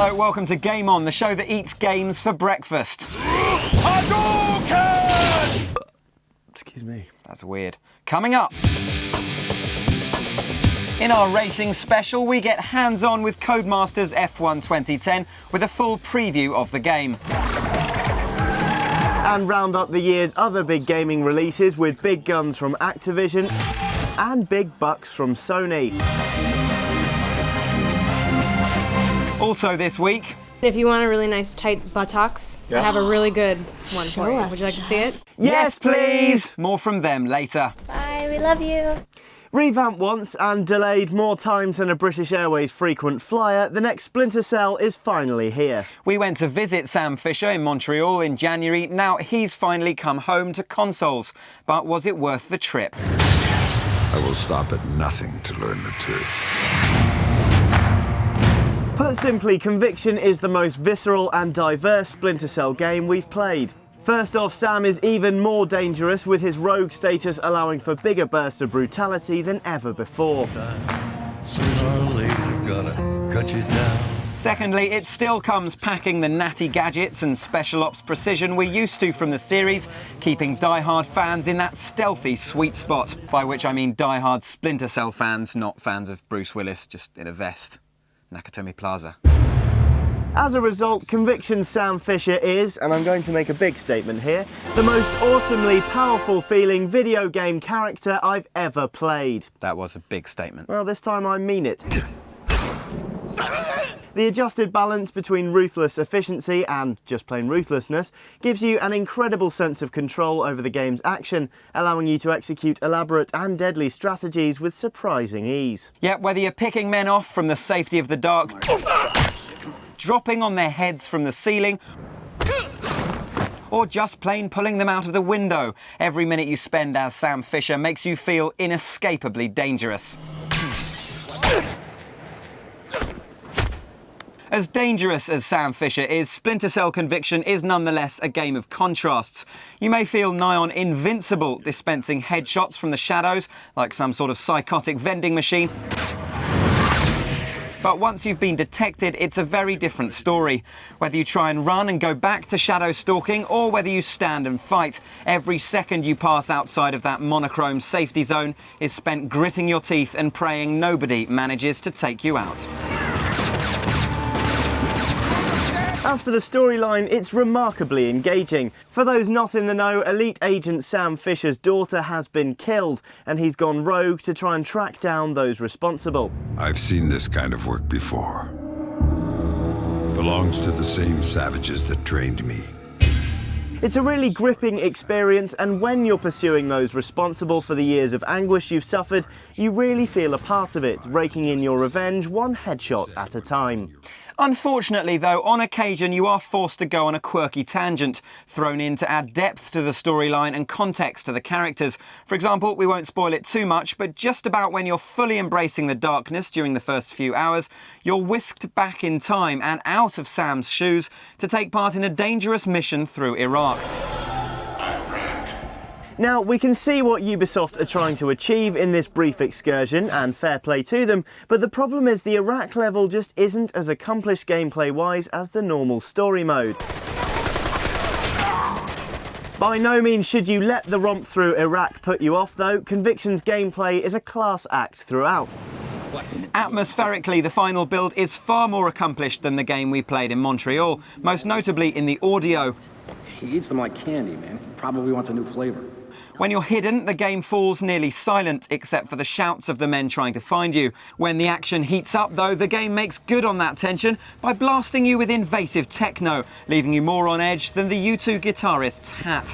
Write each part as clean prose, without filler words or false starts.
Hello, welcome to Game On, the show that eats games for breakfast. Excuse me. That's weird. Coming up. In our racing special, we get hands-on with Codemasters F1 2010 with a full preview of the game. And round up the year's other big gaming releases with big guns from Activision and big bucks from Sony. Also this week... If you want a really nice tight buttocks, I have a really good one for you. Would you like to see it? Yes, please! More from them later. Bye, we love you. Revamped once and delayed more times than a British Airways frequent flyer, the next Splinter Cell is finally here. We went to visit Sam Fisher in Montreal in January. Now he's finally come home to consoles. But was it worth the trip? I will stop at nothing to learn the truth. Put simply, Conviction is the most visceral and diverse Splinter Cell game we've played. First off, Sam is even more dangerous, with his rogue status allowing for bigger bursts of brutality than ever before. Sooner or later, gonna cut you down. Secondly, it still comes packing the natty gadgets and special ops precision we're used to from the series, keeping die-hard fans in that stealthy sweet spot. By which I mean die-hard Splinter Cell fans, not fans of Bruce Willis, just in a vest. Nakatomi Plaza. As a result, Conviction Sam Fisher is, and I'm going to make a big statement here, the most awesomely powerful feeling video game character I've ever played. That was a big statement. Well, this time I mean it. The adjusted balance between ruthless efficiency and just plain ruthlessness gives you an incredible sense of control over the game's action, allowing you to execute elaborate and deadly strategies with surprising ease. Yet whether you're picking men off from the safety of the dark, dropping on their heads from the ceiling, or just plain pulling them out of the window, every minute you spend as Sam Fisher makes you feel inescapably dangerous. As dangerous as Sam Fisher is, Splinter Cell Conviction is nonetheless a game of contrasts. You may feel nigh on invincible, dispensing headshots from the shadows, like some sort of psychotic vending machine. But once you've been detected, it's a very different story. Whether you try and run and go back to shadow stalking, or whether you stand and fight, every second you pass outside of that monochrome safety zone is spent gritting your teeth and praying nobody manages to take you out. As for the storyline, it's remarkably engaging. For those not in the know, elite agent Sam Fisher's daughter has been killed, and he's gone rogue to try and track down those responsible. I've seen this kind of work before. It belongs to the same savages that trained me. It's a really gripping experience, and when you're pursuing those responsible for the years of anguish you've suffered, you really feel a part of it, raking in your revenge one headshot at a time. Unfortunately, though, on occasion you are forced to go on a quirky tangent, thrown in to add depth to the storyline and context to the characters. For example, we won't spoil it too much, but just about when you're fully embracing the darkness during the first few hours, you're whisked back in time and out of Sam's shoes to take part in a dangerous mission through Iraq. Now, we can see what Ubisoft are trying to achieve in this brief excursion, and fair play to them, but the problem is the Iraq level just isn't as accomplished gameplay-wise as the normal story mode. By no means should you let the romp through Iraq put you off, though. Conviction's gameplay is a class act throughout. Atmospherically, the final build is far more accomplished than the game we played in Montreal, most notably in the audio. He eats them like candy, man. He probably wants a new flavor. When you're hidden, the game falls nearly silent, except for the shouts of the men trying to find you. When the action heats up, though, the game makes good on that tension by blasting you with invasive techno, leaving you more on edge than the U2 guitarist's hat.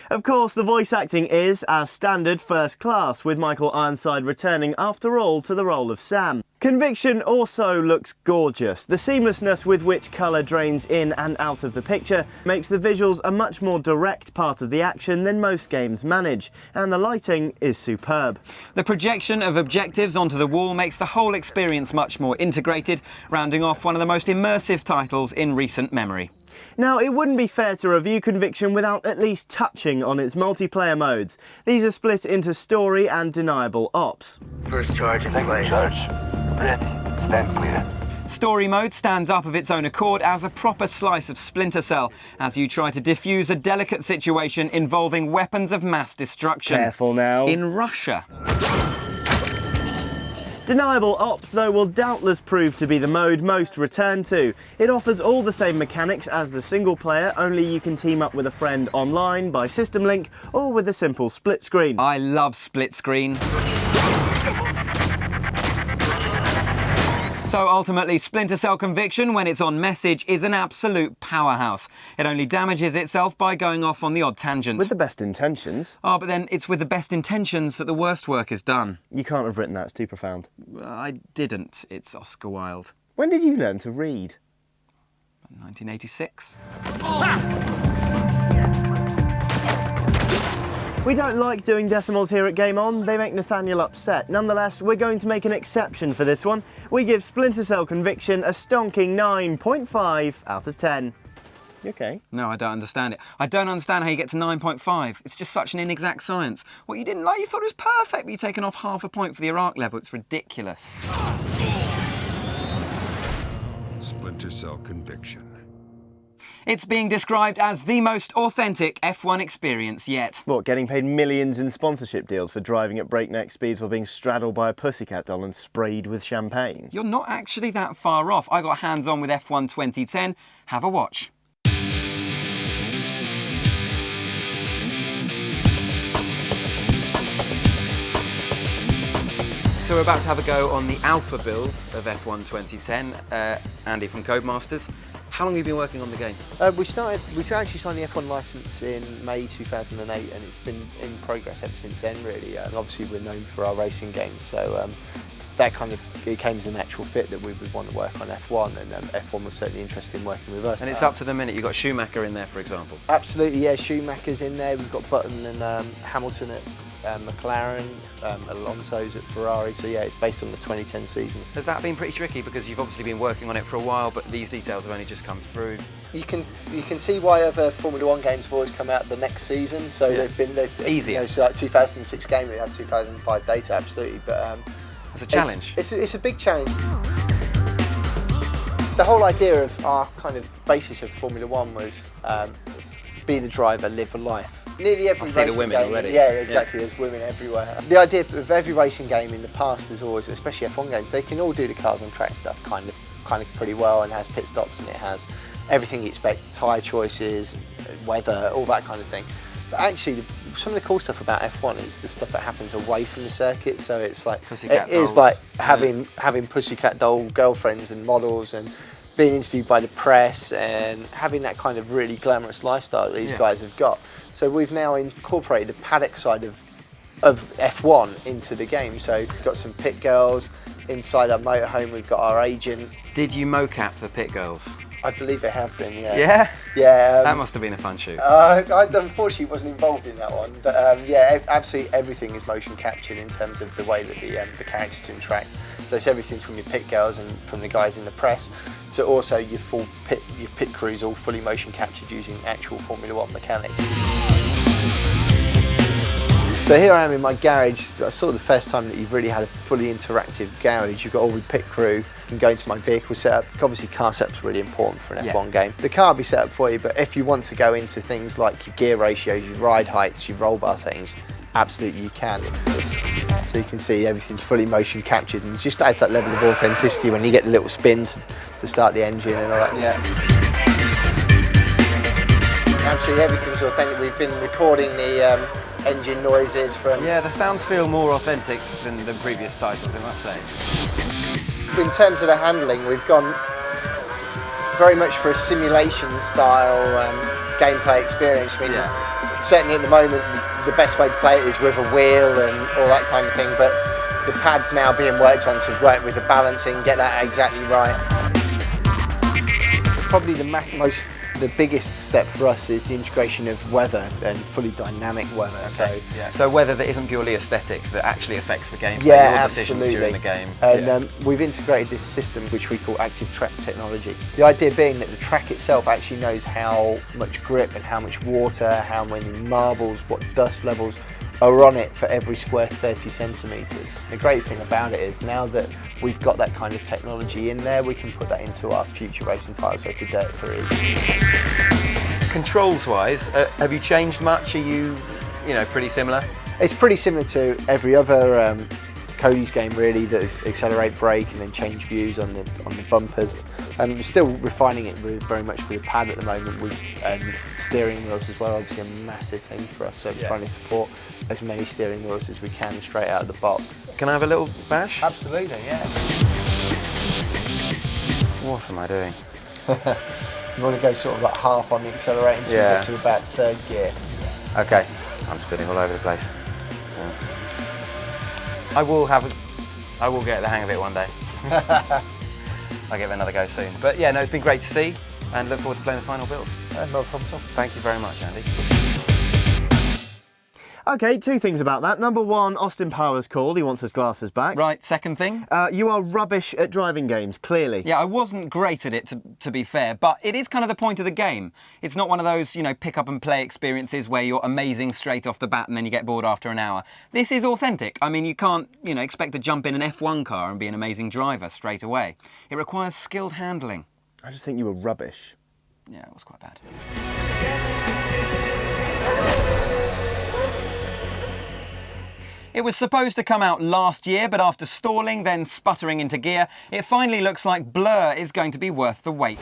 Of course, the voice acting is, as standard, first class, with Michael Ironside returning after all to the role of Sam. Conviction also looks gorgeous. The seamlessness with which colour drains in and out of the picture makes the visuals a much more direct part of the action than most games manage, and the lighting is superb. The projection of objectives onto the wall makes the whole experience much more integrated, rounding off one of the most immersive titles in recent memory. Now, it wouldn't be fair to review Conviction without at least touching on its multiplayer modes. These are split into story and deniable ops. First charge is away. Charge. Ready. Stand clear. Story mode stands up of its own accord as a proper slice of Splinter Cell as you try to defuse a delicate situation involving weapons of mass destruction. Careful now. In Russia. Deniable Ops, though, will doubtless prove to be the mode most return to. It offers all the same mechanics as the single player, only you can team up with a friend online by system link or with a simple split screen. I love split screen. So ultimately, Splinter Cell Conviction, when it's on message, is an absolute powerhouse. It only damages itself by going off on the odd tangent. With the best intentions. Oh, but then it's with the best intentions that the worst work is done. You can't have written that, it's too profound. I didn't. It's Oscar Wilde. When did you learn to read? 1986. We don't like doing decimals here at Game On, they make Nathaniel upset. Nonetheless, we're going to make an exception for this one. We give Splinter Cell Conviction a stonking 9.5 out of 10. You okay? No, I don't understand it. I don't understand how you get to 9.5. It's just such an inexact science. What you didn't like, you thought it was perfect, but you've taken off half a point for the Iraq level. It's ridiculous. Splinter Cell Conviction. It's being described as the most authentic F1 experience yet. What, getting paid millions in sponsorship deals for driving at breakneck speeds while being straddled by a Pussycat doll and sprayed with champagne? You're not actually that far off. I got hands-on with F1 2010. Have a watch. So we're about to have a go on the alpha build of F1 2010. Andy from Codemasters. How long have you been working on the game? We actually signed the F1 licence in May 2008, and it's been in progress ever since then, really. And obviously, we're known for our racing games, so that kind of it came as a natural fit that we would want to work on F1, and F1 was certainly interested in working with us. And it's up to the minute. You've got Schumacher in there, for example. Absolutely, yeah. Schumacher's in there. We've got Button and Hamilton at McLaren, Alonso's at Ferrari, so yeah, it's based on the 2010 season. Has that been pretty tricky because you've obviously been working on it for a while, but these details have only just come through? You can see why other Formula One games have always come out the next season, so yeah. they've easier. You know, so like 2006 game, we had 2005 data, absolutely, but it's a challenge. It's a big challenge. The whole idea of our kind of basis of Formula One was be the driver, live a life. Nearly every I see the women game, already. Yeah, exactly. Yeah. There's women everywhere. The idea of every racing game in the past is always, especially F1 games, they can all do the cars on track stuff kind of pretty well, and has pit stops, and it has everything you expect, tyre choices, weather, all that kind of thing. But actually, some of the cool stuff about F1 is the stuff that happens away from the circuit. So it's like Pussycat it is dolls. like having Pussycat doll girlfriends and models, and being interviewed by the press, and having that kind of really glamorous lifestyle that these guys have got. So we've now incorporated the paddock side of F1 into the game. So we've got some pit girls inside our motorhome. We've got our agent. Did you mocap the pit girls? I believe they have been, yeah. Yeah? Yeah. That must have been a fun shoot. I unfortunately wasn't involved in that one, but yeah, absolutely everything is motion captured in terms of the way that the characters interact. So it's everything from your pit girls and from the guys in the press, to also your pit crews all fully motion captured using actual Formula One mechanics. So here I am in my garage. That's sort of the first time that you've really had a fully interactive garage. You've got all the pit crew. You can go into my vehicle setup. Obviously car setup's really important for an F1 game. The car will be set up for you, but if you want to go into things like your gear ratios, your ride heights, your roll bar settings, absolutely you can. So you can see everything's fully motion captured, and it just adds that level of authenticity when you get the little spins to start the engine and all that. Yeah. Absolutely everything's authentic. We've been recording the engine noises from... Yeah, the sounds feel more authentic than previous titles, I must say. In terms of the handling, we've gone very much for a simulation style gameplay experience. I mean, certainly at the moment, the best way to play it is with a wheel and all that kind of thing, but the pad's now being worked on to work with the balancing, get that exactly right. Probably the The biggest step for us is the integration of weather and fully dynamic weather. So weather that isn't purely aesthetic, that actually affects the game, Yeah, your decisions absolutely. during the game. And we've integrated this system which we call active track technology. The idea being that the track itself actually knows how much grip and how much water, how many marbles, what dust levels are on it for every square 30 centimetres. The great thing about it is now that we've got that kind of technology in there, we can put that into our future racing tyres, so for Dirt 3. Controls-wise, have you changed much? Are you pretty similar? It's pretty similar to every other Cody's game really, that accelerate, brake and then change views on the bumpers. We're still refining it very much for the pad at the moment, with steering wheels as well, obviously a massive thing for us, so trying to support as many steering wheels as we can straight out of the box. Can I have a little bash? Absolutely, yeah. What am I doing? You want to go sort of like half on the accelerator until you get to about third gear. Okay, I'm spinning all over the place. I will get the hang of it one day. I'll give it another go soon. But yeah, no, it's been great to see and look forward to playing the final build. No problem at all. Thank you very much, Andy. Okay, two things about that. Number one, Austin Powers called. He wants his glasses back. Right, second thing. You are rubbish at driving games, clearly. Yeah, I wasn't great at it, to be fair, but it is kind of the point of the game. It's not one of those, pick up and play experiences where you're amazing straight off the bat and then you get bored after an hour. This is authentic. I mean, you can't, expect to jump in an F1 car and be an amazing driver straight away. It requires skilled handling. I just think you were rubbish. Yeah, it was quite bad. It was supposed to come out last year, but after stalling, then sputtering into gear, it finally looks like Blur is going to be worth the wait.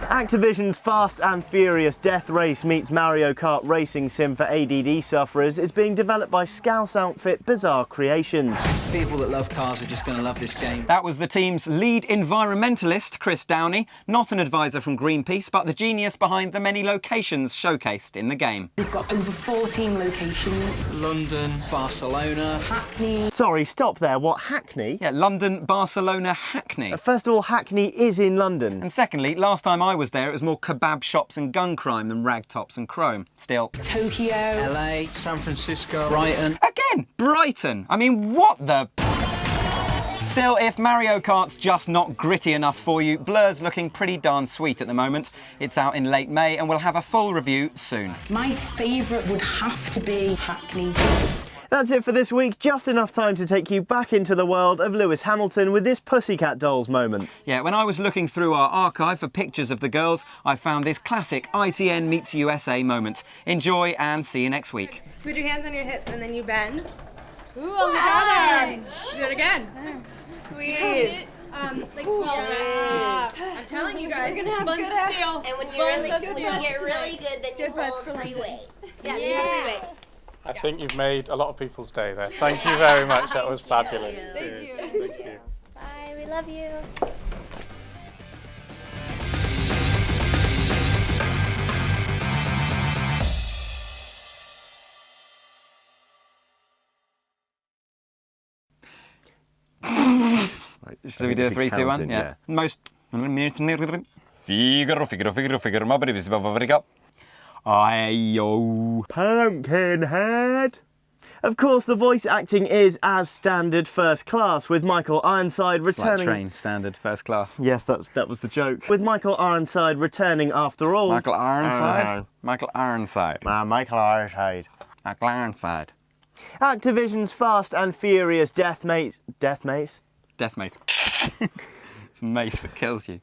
Activision's Fast and Furious Death Race meets Mario Kart racing sim for ADD sufferers is being developed by Scouse outfit Bizarre Creations. People that love cars are just going to love this game. That was the team's lead environmentalist, Chris Downey, not an advisor from Greenpeace, but the genius behind the many locations showcased in the game. We've got over 14 locations. London, Barcelona, Hackney. Sorry, stop there. What, Hackney? Yeah, London, Barcelona, Hackney. First of all, Hackney is in London. And secondly, last time I was there, it was more kebab shops and gun crime than ragtops and chrome. Still. Tokyo. LA, San Francisco, Brighton. Again, Brighton. I mean, what the... Still, if Mario Kart's just not gritty enough for you, Blur's looking pretty darn sweet at the moment. It's out in late May and we'll have a full review soon. My favourite would have to be Hackney. That's it for this week. Just enough time to take you back into the world of Lewis Hamilton with this Pussycat Dolls moment. Yeah, when I was looking through our archive for pictures of the girls, I found this classic ITN meets USA moment. Enjoy and see you next week. Put your hands on your hips and then you bend. Ooh, also got them. Do it again. Squeeze. Like 12 reps. I'm telling you guys. You're gonna have buns good of steel. And when you're really Buns good, of when you steel. get really good, then you Good butts hold for 3 London. weights. Yeah, 3 weights. I think you've made a lot of people's day there. Thank you very much. That was fabulous. Thank you. Thank you. Bye. We love you. Right, Should we do a 3, 2, 1? Yeah. Most... Figaro, ma breve si va fabrica. Ayo. Pumpkinhead. Of course, the voice acting is, as standard, first class, with Michael Ironside returning... Like train, standard, first class. Yes, that was the joke. With Michael Ironside returning after all... Michael Ironside? Michael Ironside. Michael Ironside. Michael Ironside. Activision's Fast and Furious Death Mace... Death Mace? Death mace. It's mace that kills you.